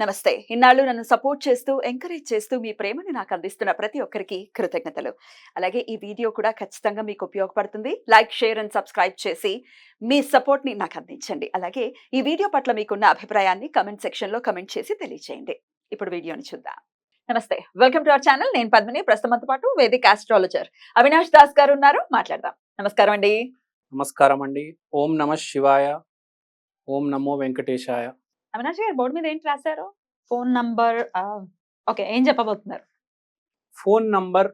నమస్తే. ఇన్నాళ్ళు నన్ను సపోర్ట్ చేస్తూ, ఎంకరేజ్ చేస్తూ మీ ప్రేమని నాకు అందిస్తున్న ప్రతి ఒక్కరికి కృతజ్ఞతలు. అలాగే ఈ వీడియో కూడా ఖచ్చితంగా మీకు ఉపయోగపడుతుంది. లైక్, షేర్ అండ్ సబ్స్క్రైబ్ చేసి మీ సపోర్ట్‌ని నాకు అందించండి. అలాగే ఈ వీడియో పట్ల మీకున్న అభిప్రాయాన్ని కామెంట్ సెక్షన్‌లో కామెంట్ చేసి తెలియజేయండి. ఇప్పుడు వీడియోని చూద్దాం. నమస్తే. Welcome to our channel. నేను పద్మిని. ప్రస్తుతంతో పాటు వేదిక ఆస్ట్రాలజర్ అవినాష్ దాస్ గారు ఉన్నారు. మాట్లాడదాం. నమస్కారం అండి. నమస్కారం అండి. ఓం నమః శివాయ. ఓం నమో వెంకటేశాయ. అవినాష్ గారు బోర్డు మీద ఏంటి రాశారు? Phone number. ఓకే, ఏం చెప్పబోతున్నారు? ఫోన్ నంబర్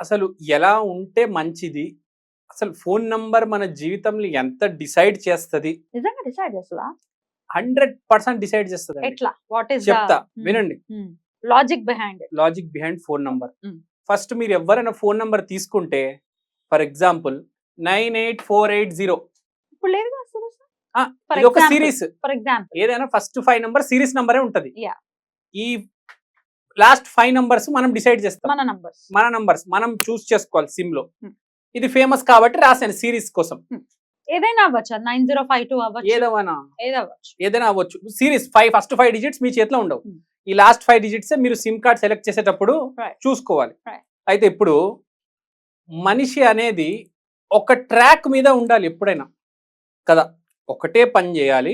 అసలు ఎలా ఉంటే మంచిది? అసలు ఫోన్ నంబర్ మన జీవితంలో ఎంత డిసైడ్ చేస్తుంది? నిజంగా డిసైడ్ చేస్తుందా? 100% డిసైడ్ చేస్తుంది. ఎట్లా? వాట్ ఈస్ చెప్తా వినండి. Logic behind it. Logic behind phone number. First మీరు ఎవరైనా ఫోన్ నంబర్ తీసుకుంటే, ఫర్ ఎగ్జాంపుల్ 98480. ఇప్పుడు లేదు కదా అసలు. ఇది ఒక సిరీస్. ఫర్ ఎగ్జాంపుల్ ఏదైనా ఫస్ట్ 5 నంబర్ సిరీస్ నంబరే ఉంటది. Yeah. ఈ లాస్ట్ 5 నంబర్స్ మనం డిసైడ్ చేస్తాం. మన నంబర్స్ మనం చూస్ చేసుకోవాలి సిమ్ లో. ఇది ఫేమస్ కాబట్టి రాశాను సిరీస్ కోసం. ఏదైనా అవ్వచ్చు. 9052 అవ్వచ్చు. ఏదైనా అవ్వచ్చు. సిరీస్ ఫస్ట్ 5 డిజిట్స్ మీ చేతిలో ఉండవు. ఈ లాస్ట్ 5 డిజిట్స్ మీరు సిమ్ కార్డ్ సెలెక్ట్ చేసేటప్పుడు చూసుకోవాలి. అయితే ఇప్పుడు మనిషి అనేది ఒక ట్రాక్ మీద ఉండాలి ఎప్పుడైనా కదా. ఒకటే పని చేయాలి,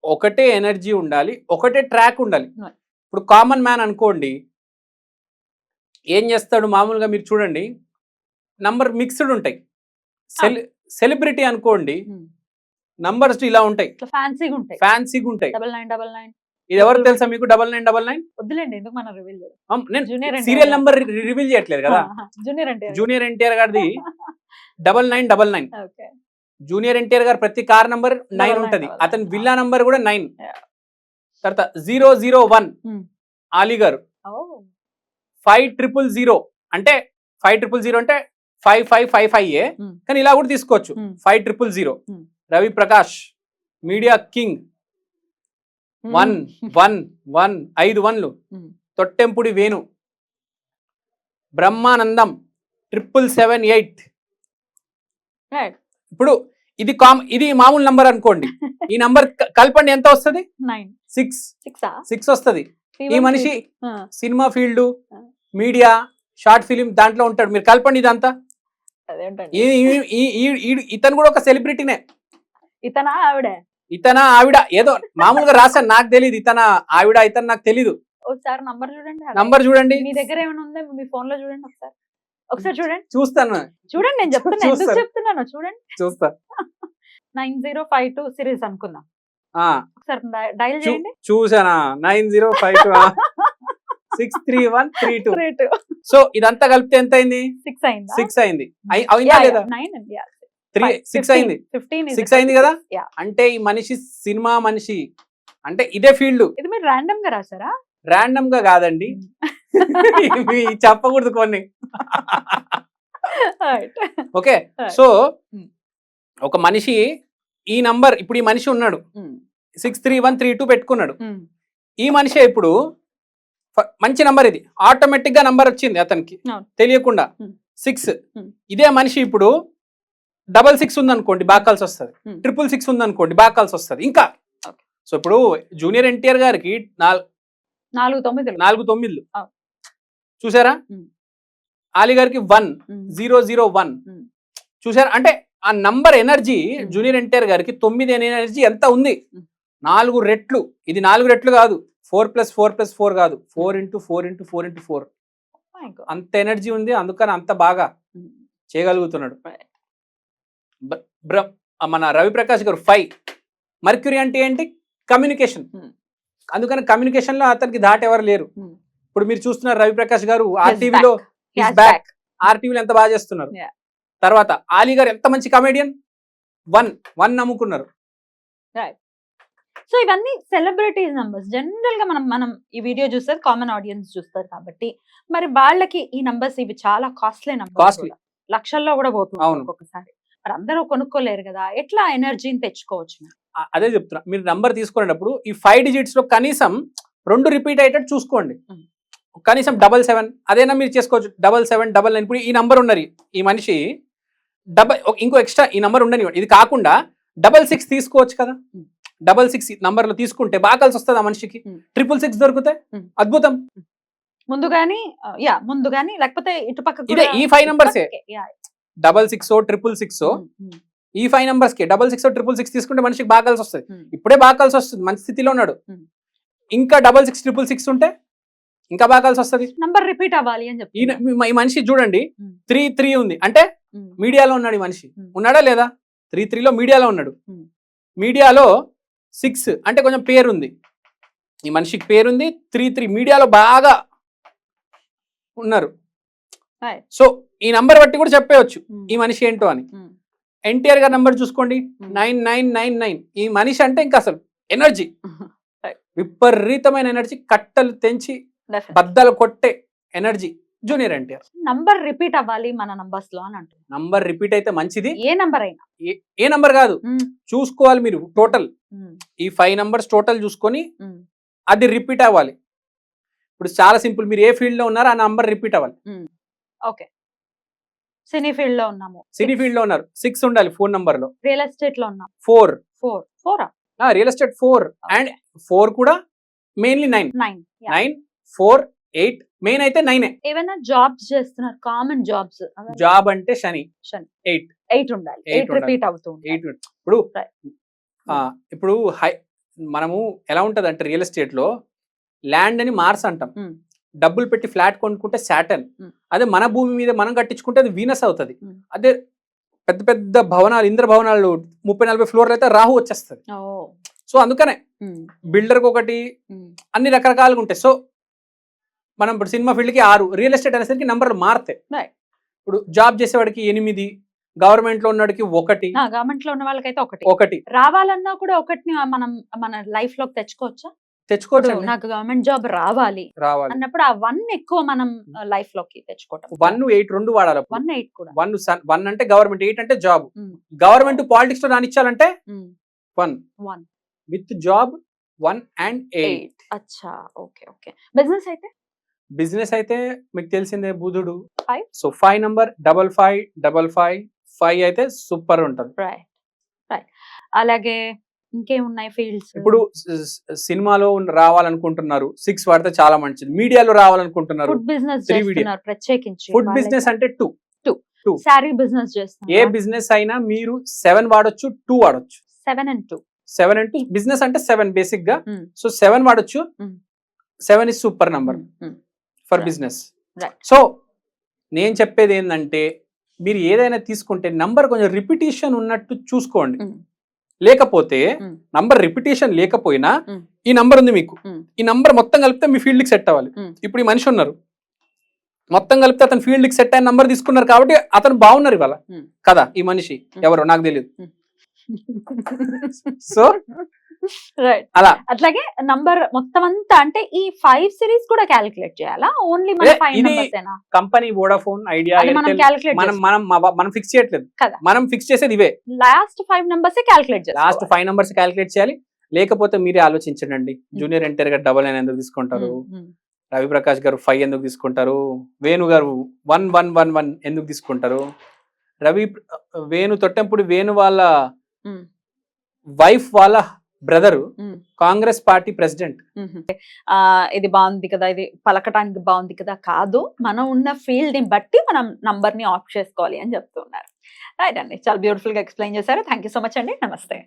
ఒకటే ఎనర్జీ ఉండాలి, ఒకటే ట్రాక్ ఉండాలి. ఇప్పుడు కామన్ మ్యాన్ అనుకోండి, ఏం చేస్తాడు మామూలుగా మీరు చూడండి, నంబర్ మిక్స్డ్ ఉంటాయి. సెలబ్రిటీ అనుకోండి, నంబర్స్ ఇలా ఉంటాయి, ఫ్యాన్సీగా ఉంటాయి. ఇది ఎవరు తెలుసా మీకు? 9999. వద్దులేండి, ఎందుకు మనం రివీల్ చేద్దాం. నేను సీరియల్ నంబర్ రివీల్ చేయట్లేదు కదా. జూనియర్ ఎన్టీఆర్ గారిది 9999. జూనియర్ ఎన్టీఆర్ గారు ప్రతి కార్ నంబర్ 9 ఉంటది. అతని విల్లా నంబర్ కూడా 9. తర్వాత 001 ఆలీ గారు. 5000 అంటే 5000 అంటే 5555 కానీ ఇలా కూడా తీసుకోవచ్చు. 5000. Ravi Prakash media king 111 5 1లు. తొట్టెంపుడి వేణు, బ్రహ్మానందం 778. ఇప్పుడు ఇది మామూలు నంబర్ అనుకోండి. ఈ నంబర్ కలపండి, ఎంత వస్తుంది? 6 వస్తుంది. ఈ మనిషి cinema field, media, short film దాంట్లో ఉంటాడు. మీరు కలపండి ఇదంతా. ఇతను కూడా ఒక సెలబ్రిటీనే. ఇతనా ఆవిడ ఏదో మామూలుగా రాశాను, నాకు తెలియదు. ఇతన ఆవిడ ఇతను నాకు తెలీదు. ఒకసారి నంబర్ చూడండి. మీ దగ్గర ఏమైనా ఉందా? మీ ఫోన్ లో చూడండి ఒకసారి చూడండి. చూస్తాను, చూడండి. నేను చెప్తున్నాను చూడండి. చూస్తా. 9052 సిరీస్ అనుకుందాం. ఒకసారి డైల్ చేయండి. చూసానా? 9052 63132. సో ఇదంతా కలిపితే ఎంత అయింది? 6 అయింది. అయిందా లేదా? 6 అయింది. 6 అయింది కదా. అంటే ఈ మనిషి సినిమా మనిషి అంటే ఇదే ఫీల్డ్. ఇది మీరు ర్యాండమ్ గా రాసారా? ర్యాండమ్ గా కాదండి, చెప్పకూడదు కొన్ని. ఓకే, సో ఒక మనిషి ఈ నంబర్, ఇప్పుడు ఈ మనిషి ఉన్నాడు 63132 పెట్టుకున్నాడు. ఈ మనిషి ఇప్పుడు మంచి నంబర్, ఇది ఆటోమేటిక్ గా నంబర్ వచ్చింది అతనికి తెలియకుండా 6. ఇదే మనిషి ఇప్పుడు 66 ఉంది అనుకోండి, బాగా కలిసి వస్తుంది. 666 ఉంది అనుకోండి, బాగా కలిసి వస్తుంది ఇంకా. సో ఇప్పుడు జూనియర్ ఎన్టీఆర్ గారికి 4 9లు చూసారా? ఆలీ గారికి 1001 చూసారా? అంటే ఆ నంబర్ ఎనర్జీ జూనియర్ ఎన్టీఆర్ గారికి 9 ఎనర్జీ ఎంత ఉంది? 4 రెట్లు. ఇది 4 రెట్లు కాదు, 4+4+4 కాదు, 4x4x4x4. అంత ఎనర్జీ ఉంది, అందుకని అంత బాగా చేయగలుగుతున్నాడు. మన రవి ప్రకాష్ గారు 5. మర్క్యూరీ అంటే ఏంటి? కమ్యూనికేషన్. అందుకని కమ్యూనికేషన్ లో అతనికి దాటి ఎవరు లేరు. ఇప్పుడు మీరు చూస్తున్నారు రవి ప్రకాష్ గారు ఆర్టీవీలో ఎంత బాగా చేస్తున్నారు. తర్వాత ఆలీ గారు ఎంత మంచి కమెడియన్. 1 నమ్ముకున్నారు. సో ఇవన్నీ సెలబ్రిటీస్ నంబర్స్. జనరల్ గా మనం ఈ వీడియో చూస్తారు, కామన్ ఆడియన్స్ చూస్తారు కాబట్టి మరి వాళ్ళకి ఈ నంబర్స్ ఇవి చాలా కాస్ట్లీ నంబర్స్, లక్షల్లో కూడా పోతుంది ఒక్కొక్కసారి. మరి అందరూ కొనుక్కోలేరు కదా, ఎట్లా ఎనర్జీని తెచ్చుకోవచ్చు? అదే చెప్తున్నా, మీరు నంబర్ తీసుకునేటప్పుడు ఈ 5 డిజిట్స్ లో కనీసం 2 రిపీట్ అయ్యేటట్టు చూసుకోండి. కనీసం 77 అదేనా మీరు చేసుకోవచ్చు. 7799. ఇప్పుడు ఈ నంబర్ ఉన్నది, ఈ మనిషి ఇంకో ఎక్స్ట్రా ఈ నంబర్ ఉండని, ఇది కాకుండా 66 తీసుకోవచ్చు కదా. 66 నంబర్లు తీసుకుంటే బాగా కలిసి వస్తుంది ఆ మనిషికి. 666 దొరికితే అద్భుతం. ముందు గాని లేకపోతే ఇటు పక్క ఇదే ఈ 5 నంబర్సే 66 666 ఈ 5 నంబర్స్ కి 66 666 తీసుకుంటే మనిషికి బాగా కలిసి వస్తుంది. ఇప్పుడే బాగా కలిసి వస్తుంది, మంచి స్థితిలో ఉన్నాడు. ఇంకా 66 666 ఉంటే ఇంకా బాగా కలిసి వస్తుంది. నంబర్ రిపీట్ అవ్వాలి అని చెప్పి ఈ మనిషి చూడండి 3 ఉంది అంటే మీడియాలో ఉన్నాడు. ఈ మనిషి ఉన్నాడా లేదా? 3 లో మీడియాలో ఉన్నాడు. మీడియాలో 6 అంటే కొంచెం పేరు ఉంది, ఈ మనిషికి పేరుంది. 3 మీడియాలో బాగా ఉన్నారు. సో ఈ నంబర్ బట్టి కూడా చెప్పేయచ్చు ఈ మనిషి ఏంటో అని. ఎన్టీఆర్ గారి నంబర్ చూసుకోండి 9999. ఈ మనిషి అంటే ఇంకా అసలు ఎనర్జీ, విపరీతమైన ఎనర్జీ, కట్టలు తెంచి బద్దలు కొట్టే energy junior NTR. Number repeat అవ్వాలి మన నంబర్స్ లో అని అంటారు. నంబర్ రిపీట్ అయితే మంచిది. ఏ నంబర్ అయినా, ఏ నంబర్ కాదు, చూసుకోవాలి మీరు టోటల్. ఈ 5 నంబర్స్ టోటల్ చూసుకొని అది రిపీట్ అవ్వాలి. ఇప్పుడు చాలా సింపుల్, మీరు ఏ ఫీల్డ్ లో ఉన్నారో ఆ నంబర్ రిపీట్ అవ్వాలి. ఓకే, సినీ ఫీల్డ్ లో ఉన్నాము, సినీ ఫీల్డ్ లో ఉన్నారు 6 ఉండాలి ఫోన్ నంబర్ లో. రియల్ ఎస్టేట్ లో ఉన్నాం 4 4 రియల్ ఎస్టేట్ 4 అండ్ 4 కూడా మెయిన్లీ 9 9 4 8 మెయిన్ అయితే 9. ఏమైనా జాబ్స్ చేస్తున్నారు, కామన్ జాబ్స్, జాబ్ అంటే శని 8 ఉండాలి. 8 రిపీట్ అవుతుంది. ఇప్పుడు మనము ఎలా ఉంటది అంటే రియల్ ఎస్టేట్ లో ల్యాండ్ అని మార్స్ అంటాం, డబ్బులు పెట్టి ఫ్లాట్ కొనుక్కుంటే సాటర్న్, అదే మన భూమి మీద మనం కట్టించుకుంటే అది వీనస్ అవుతుంది. అదే పెద్ద పెద్ద భవనాలు, ఇంద్ర భవనాలు 30-40 ఫ్లోర్లు అయితే రాహు వచ్చేస్తుంది. సో అందుకనే బిల్డర్కి ఒకటి అన్ని రకరకాలుగా ఉంటాయి. సో మనం ఇప్పుడు సినిమా ఫీల్డ్కి 6, రియల్ ఎస్టేట్ అనేసరికి నంబర్లు మారుతాయి. ఇప్పుడు జాబ్ చేసేవాడికి 8, గవర్నమెంట్ లో ఉన్నవాడికి 1, గవర్నమెంట్ లో ఉన్న వాళ్ళకైతే 1 రావాలన్నా కూడా 1ని మనం మన లైఫ్ లోకి తెచ్చుకోవచ్చు. నాకు గవర్నమెంట్ జాబ్ రావాలి అన్నప్పుడు ఆ 1 ఎక్కువ మనం లైఫ్ లోకి తెచ్చుకోవటం. 1 8 2 వాడాలి. 1 8 కూడా 1 అంటే గవర్నమెంట్, 8 అంటే జాబ్. గవర్నమెంట్ పాలిటిక్స్ లో రానిచ్చాలంటే 1 విత్ జాబ్ 1 and 8. అచ్చా, ఓకే ఓకే. బిజినెస్ అయితే మీకు తెలిసిందే బుధుడు 5. సో 5 నంబర్ 5555 అయితే సూపర్ ఉంటుంది. అలాగే ఇంకేమున్నాయి ఫీల్డ్స్? ఇప్పుడు సినిమాలో రావాలనుకుంటున్నారు 6 వాడితే చాలా మంచిది. మీడియాలో రావాలనుకుంటున్నారు, ఫుడ్ బిజినెస్ చేస్తున్నారు ప్రత్యేకించి. ఫుడ్ బిజినెస్ అంటే 2. సారీ బిజినెస్ చేస్తున్నారు. ఏ బిజినెస్ అయినా మీరు 7 వాడొచ్చు, 2 వాడొచ్చు. 7 and 2 బిజినెస్ అంటే 7 బేసిక్ గా. సో 7 వాడొచ్చు. 7 is super number for business. So నేను చెప్పేది ఏంటంటే మీరు ఏదైనా తీసుకుంటే నంబర్ కొంచెం రిపిటేషన్ ఉన్నట్టు చూసుకోండి. లేకపోతే నంబర్ రిపిటేషన్ లేకపోయినా ఈ నంబర్ ఉంది మీకు, ఈ నంబర్ మొత్తం కలిపితే మీ ఫీల్డ్ కి సెట్ అవ్వాలి. ఇప్పుడు ఈ మనిషి ఉన్నారు, మొత్తం కలిపితే అతను ఫీల్డ్ కి సెట్ అయిన నంబర్ తీసుకున్నారు కాబట్టి అతను బాగున్నారు ఇవాళ కదా. ఈ మనిషి ఎవరో నాకు తెలియదు. సో అలా అట్లాగే నంబర్ మొత్తం అంతా అంటే ఈ 5 సిరీస్ కూడా క్యాలిక్యులేట్ చేయాలా? ఓన్లీ మన 5 నంబర్స్ ఏనా? కంపెనీ వోడాఫోన్, ఐడియా, మనం ఫిక్స్ చేయట్లేదు, మనం ఫిక్స్ చేసేది ఇవే. లాస్ట్ 5 నంబర్స్ క్యాలిక్యులేట్ చేయాలి. లాస్ట్ 5 నంబర్స్ క్యాలిక్యులేట్ చేయాలి. లేకపోతే మీరే ఆలోచించండి, జూనియర్ ఎన్టీఆర్ గారు 99 ఎందుకు తీసుకుంటారు, రవి ప్రకాష్ గారు 5 ఎందుకు తీసుకుంటారు, వేణు గారు 1111 ఎందుకు తీసుకుంటారు, వేణు తొట్టెంపుడి వేణు వాళ్ళ వైఫ్ వాళ్ళ బ్రదరు కాంగ్రెస్ పార్టీ ప్రెసిడెంట్. ఇది బాగుంది కదా, ఇది పలకటానికి బాగుంది కదా, కాదు మనం ఉన్న ఫీల్డ్ ని బట్టి మనం నంబర్ ని ఆఫ్ చేసుకోవాలి అని చెప్తున్నారు. రైట్ అండి, చాలా బ్యూటిఫుల్ గా ఎక్స్ప్లెయిన్ చేశారు. థ్యాంక్ యూ సో మచ్ అండి. నమస్తే.